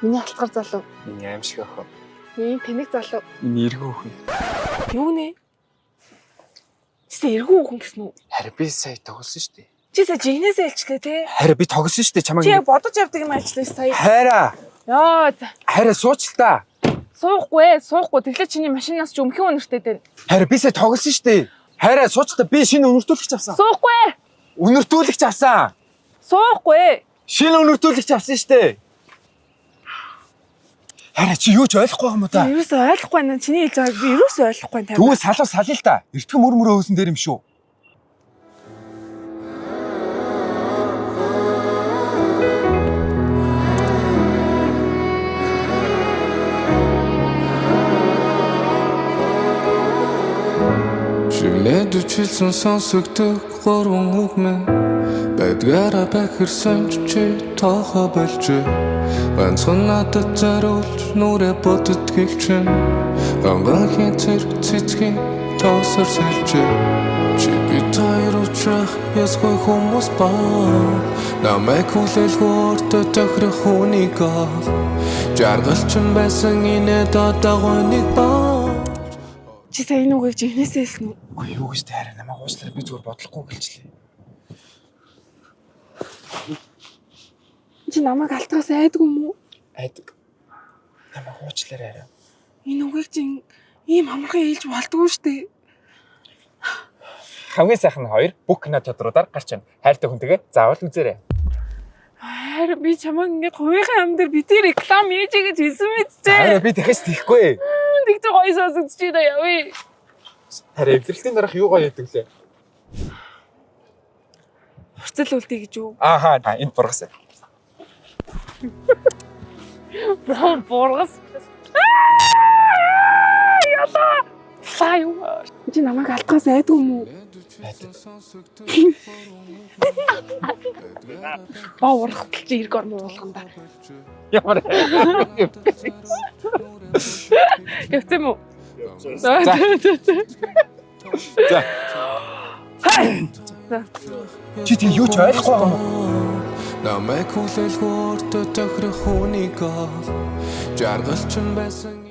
Миний алтгар залуу. Миний аимшиг охин. Миний тэнэг залуу. Миний эргүү охин. Юу нэ? Чи эргүү хүн гэсэн үү? Харин би сая тоглосон шүү дээ. Чи сая жигнэсээ илчлээ те? Харин би тоглосон шүү дээ чамайг. Чи яг бодож явдаг юм ажиллаж сая. Хайраа. Яа. Харин сууч л та. Суухгүй. Тэглээ чиний машинаас ч өмхөн өнөртэй дээ. Харин би сая тоглосон шүү дээ. Хайраа сууч л та. Би шинэ өнөртүүлэгч авсан. Суухгүй. Өнөртүүлэгч авсан. Суухгүй. Шинэ өнөртүүлэгч авсан шүү дээ. Харин чи юу ч ойлгохгүй юм уу та? Юус ойлгохгүй наа чиний хэлж байгааг би юус ойлгохгүй тань. Тэгвэл салуу салъя л та. Эртхэн мөр хөөсөн дээр юм шүү. Шивнээд үчилсэн сонсогддог гурван үг мэн байдгаараа бахирсан чи тоохо болж ганцхан надад зориулж нүрэ боддгийг чинь ганган цэцгийн тоосор сэлж чи би тайр уучрах ясгүй хүмүүс ба намайг хүлээлгүүрт тохирох хүнийг жаргалчин байсан инээд одоо нэг ба. Чи сая энэ үгийг жигнэсээ хэлсэн үү? Үгүй юу гэж таараа намайг уучлаарай би зүгээр бодлохгүй гэлчлээ. Чи намайг алтгаас айдаг юм уу? Айдаг. Намайг уучлаарай арай. Энэ үгийг чи ийм амархан хэлж болдгоо штэ. Хамгийн сайхан хоёр бүх кино театруудаар гарч байна. Хайртай хүнтэйгээ заавал үзээрэй. Харин би чамайг ингээд хувийнхаа ам дээр битгий реклам ээж гэж хэлсэн мэт чи. Харин би дахиж тийхгүй. Тэгж гоё сонсогдож байна явъя. Харин эвдэрэлтийн дараах юу гоё яадаг лээ. Хурцл үлдээ гэж юу? Ааха энд бургасаа. Бургас. Яла. Флай юу? Чи намайг алтгаас айдаг юм уу? Баа урахтал чи эрг орно уулганда. Ямар. Явцсан уу? За. Чи тэг юу ч ойлгохгүй юм уу? Намайг хүлээлгүүрт тохирох хүнийг жаргалчин байсан